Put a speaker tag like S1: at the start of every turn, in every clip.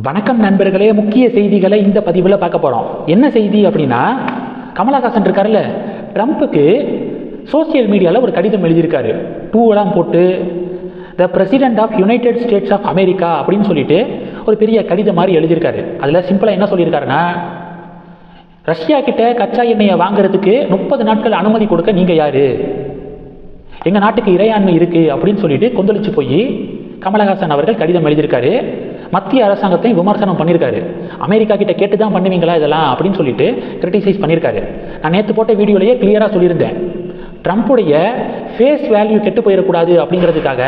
S1: வணக்கம் நண்பர்களே, முக்கிய செய்திகளை இந்த பதிவில் பார்க்க போகிறோம். என்ன செய்தி அப்படின்னா, கமலஹாசன் இருக்கார்ல, ட்ரம்ப்புக்கு சோசியல் மீடியாவில் ஒரு கடிதம் எழுதியிருக்காரு. டூவெல்லாம் போட்டு the President of United States of America அப்படின்னு சொல்லிட்டு ஒரு பெரிய கடிதம் மாதிரி எழுதியிருக்காரு. அதில் சிம்பிளாக என்ன சொல்லியிருக்காருன்னா, ரஷ்யா கிட்ட கச்சா எண்ணெயை வாங்குறதுக்கு 30 நாட்கள் அனுமதி கொடுக்க நீங்கள் யார், எங்கள் நாட்டுக்கு இறையாண்மை இருக்குது அப்படின்னு சொல்லிட்டு கொந்தளிச்சு போய் கமலஹாசன் அவர்கள் கடிதம் எழுதியிருக்காரு. மத்திய அரசாங்கத்தை விமர்சனம் பண்ணியிருக்காரு. அமெரிக்கா கிட்ட கேட்டு தான் பண்ணுவீங்களா இதெல்லாம் அப்படின்னு சொல்லிட்டு கிரிட்டிசைஸ் பண்ணியிருக்காரு. நான் நேற்று போட்ட வீடியோலேயே கிளியராக சொல்லியிருந்தேன், ட்ரம்ப்புடைய ஃபேஸ் வேல்யூ கெட்டு போயிடக்கூடாது அப்படிங்கிறதுக்காக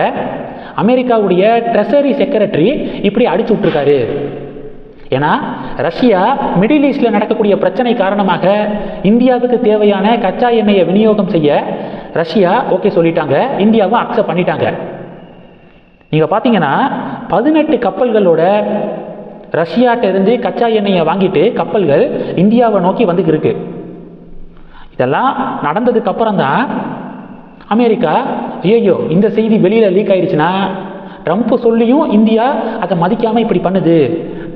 S1: அமெரிக்காவுடைய ட்ரெஷரி செக்ரட்டரி இப்படி அடிச்சு விட்டுருக்காரு. ஏன்னா ரஷ்யா மிடில் ஈஸ்டில் நடக்கக்கூடிய பிரச்சனை காரணமாக இந்தியாவுக்கு தேவையான கச்சா எண்ணெயை விநியோகம் செய்ய ரஷ்யா ஓகே சொல்லிட்டாங்க, இந்தியாவை அக்செப்ட் பண்ணிட்டாங்க. நீங்கள் பார்த்தீங்கன்னா 18 கப்பல்களோட ரஷ்யாட்ட இருந்து கச்சா எண்ணெயை வாங்கிட்டு கப்பல்கள் இந்தியாவை நோக்கி வந்துக்கு இருக்கு. இதெல்லாம் நடந்ததுக்கு அப்புறம் தான் அமெரிக்கா ஐயோ இந்த செய்தி வெளியில் லீக் ஆயிடுச்சுன்னா ட்ரம்ப் சொல்லியும் இந்தியா அதை மதிக்காமல் இப்படி பண்ணுது,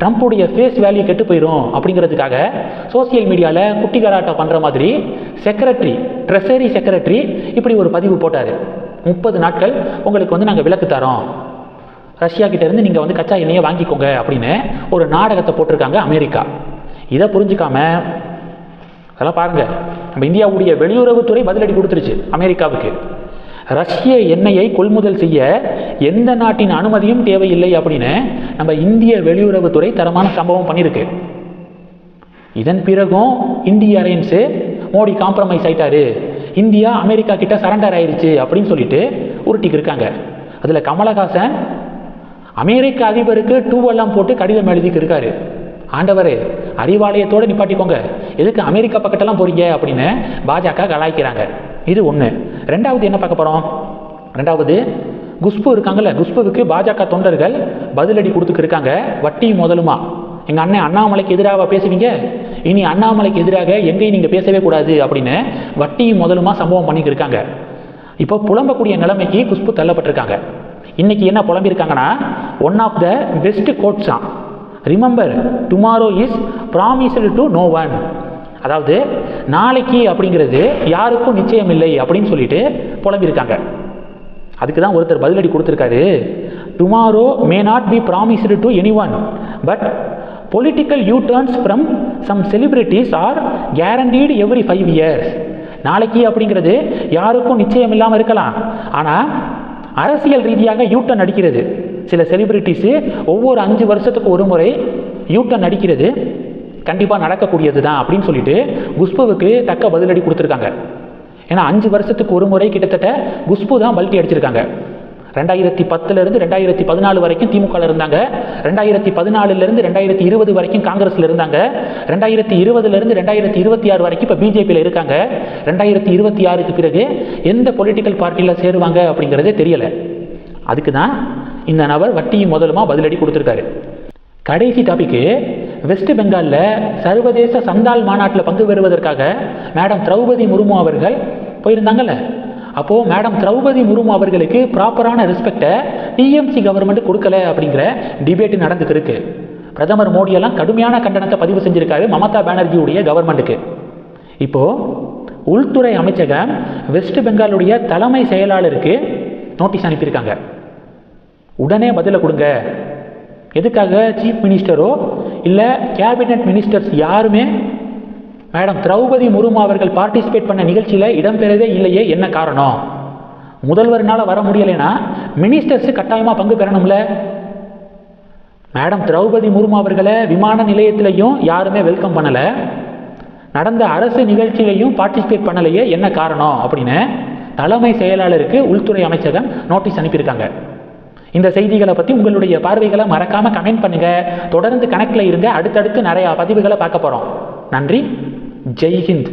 S1: ட்ரம்ப்புடைய ஃபேஸ் வேல்யூ கெட்டு போயிடும் அப்படிங்கிறதுக்காக சோசியல் மீடியாவில் குட்டி கராட்டம் பண்ணுற மாதிரி ட்ரெஷரி செக்ரட்டரி இப்படி ஒரு பதிவு போட்டார். 30 நாட்கள் உங்களுக்கு நாங்கள் விலக்கு தரோம், ரஷ்யா கிட்ட இருந்து நீங்கள் கச்சா எண்ணெயை வாங்கிக்கோங்க அப்படின்னு ஒரு நாடகத்தை போட்டிருக்காங்க அமெரிக்கா. இதை புரிஞ்சுக்காம அதெல்லாம் பாருங்கள், நம்ம இந்தியாவுடைய வெளியுறவுத்துறை பதிலடி கொடுத்துருச்சு அமெரிக்காவுக்கு. ரஷ்ய எண்ணெயை கொள்முதல் செய்ய எந்த நாட்டின் அனுமதியும் தேவையில்லை அப்படின்னு நம்ம இந்திய வெளியுறவுத்துறை தரமான சம்பவம் பண்ணியிருக்கு. இதன் பிறகும் இந்திய அலையன்ஸு மோடி காம்ப்ரமைஸ் ஆயிட்டாரு, இந்தியா அமெரிக்கா கிட்ட சரண்டர் ஆயிடுச்சு அப்படின்னு சொல்லிட்டு உருட்டிக்கு இருக்காங்க. அதில் கமலஹாசன் அமெரிக்க அதிபருக்கு டூவெல்லாம் போட்டு கடிதம் எழுதிக்கு இருக்காரு. ஆண்டவரே அறிவாலயத்தோடு நிப்பாட்டிக்கோங்க, எதுக்கு அமெரிக்கா பக்கத்தெல்லாம் போறீங்க அப்படின்னு பாஜக கலாய்க்கிறாங்க. இது ஒன்று. ரெண்டாவது என்ன பார்க்க போகிறோம், ரெண்டாவது குஷ்பு இருக்காங்கல்ல, குஷ்புவுக்கு பாஜக தொண்டர்கள் பதிலடி கொடுத்துக்கு இருக்காங்க. வட்டி முதலுமா எங்கள் அண்ணன் அண்ணாமலைக்கு எதிராக பேசுவீங்க, இனி அண்ணாமலைக்கு எதிராக எங்கேயும் நீங்கள் பேசவே கூடாது அப்படின்னு வட்டி முதலுமா சம்பவம் பண்ணிட்டு இருக்காங்க. இப்போ புலம்பக்கூடிய நிலைமைக்கு குஷ்பு தள்ளப்பட்டிருக்காங்க. இன்னைக்கு என்ன புலம்பியிருக்காங்கன்னா, ஒன் ஆஃப் த பெஸ்ட் கோட்ஸா, remember tomorrow is promised to no one, அதாவது நாளைக்கு அப்படிங்கிறது யாருக்கும் நிச்சயம் இல்லை அப்படின்னு சொல்லிட்டு புலம்பியிருக்காங்க. அதுக்கு தான் ஒருத்தர் பதிலடி கொடுத்துருக்காரு, tomorrow may not be promised to anyone but political U turns from some celebrities are guaranteed every 5 years. நாளைக்கு அப்படிங்கிறது யாருக்கும் நிச்சயம் இல்லாமல் இருக்கலாம், ஆனால் அரசியல் ரீதியாக யூட்டன் அடிக்கிறது சில செலிபிரிட்டிஸு ஒவ்வொரு 5 வருஷத்துக்கு ஒரு முறை யூட்டன் அடிக்கிறது கண்டிப்பாக நடக்கக்கூடியது தான் அப்படின்னு சொல்லிட்டு குஷ்புவுக்கு தக்க பதிலடி கொடுத்துருக்காங்க. ஏன்னா 5 வருஷத்துக்கு ஒரு முறை கிட்டத்தட்ட குஷ்பு தான் பல்ட்டி அடிச்சிருக்காங்க. 2010 2014 வரைக்கும் திமுகவில் இருந்தாங்க, 2014 2020 வரைக்கும் காங்கிரஸில் இருந்தாங்க, 2020 2026 வரைக்கும் இப்போ பிஜேபியில் இருக்காங்க. 2026க்கு பிறகு எந்த பொலிட்டிக்கல் பார்ட்டியில் சேருவாங்க அப்படிங்கிறதே தெரியலை. அதுக்கு தான் இந்த நபர் வட்டியும் முதலுமா பதிலடி கொடுத்துருக்காரு. கடைசி டாபிக்கு, வெஸ்ட் பெங்காலில் சர்வதேச சந்தால் மாநாட்டில் பங்கு பெறுவதற்காக மேடம் திரௌபதி முர்மு அவர்கள் போயிருந்தாங்கல்ல, அப்போது மேடம் திரௌபதி முர்மு அவர்களுக்கு ப்ராப்பரான ரெஸ்பெக்டை டிஎம்சி கவர்மெண்ட் கொடுக்கல அப்படிங்கிற டிபேட் நடந்துக்கு இருக்கு. பிரதமர் மோடியெல்லாம் கடுமையான கண்டனத்தை பதிவு செஞ்சிருக்காரு மமதா பானர்ஜியுடைய கவர்மெண்ட்டுக்கு. இப்போது உள்துறை அமைச்சகம் வெஸ்ட் பெங்காலுடைய தலைமை செயலாளருக்கு நோட்டீஸ் அனுப்பியிருக்காங்க, உடனே பதிலை கொடுங்க. எதுக்காக சீஃப் மினிஸ்டரோ இல்லை கேபினட் மினிஸ்டர்ஸ் யாருமே மேடம் திரௌபதி முர்மு அவர்கள் பார்ட்டிசிபேட் பண்ண நிகழ்ச்சியில் இடம்பெறவே இல்லையே, என்ன காரணம்? முதல்வர்னால் வர முடியலைன்னா மினிஸ்டர்ஸு கட்டாயமாக பங்கு பெறணும்ல. மேடம் திரௌபதி முர்மு அவர்களை விமான நிலையத்திலையும் யாருமே வெல்கம் பண்ணலை, நடந்த அரசு நிகழ்ச்சியிலையும் பார்ட்டிசிபேட் பண்ணலையே, என்ன காரணம் அப்படின்னு தலைமை செயலாளருக்கு உள்துறை அமைச்சகம் நோட்டீஸ் அனுப்பியிருக்காங்க. இந்த செய்திகளை பற்றி உங்களுடைய பார்வைகளை மறக்காமல் கமெண்ட் பண்ணுங்கள். தொடர்ந்து கனெக்டில் இருங்க, அடுத்தடுத்து நிறையா பதிவுகளை பார்க்க போகிறோம். நன்றி, ஜெய் ஹிந்த்.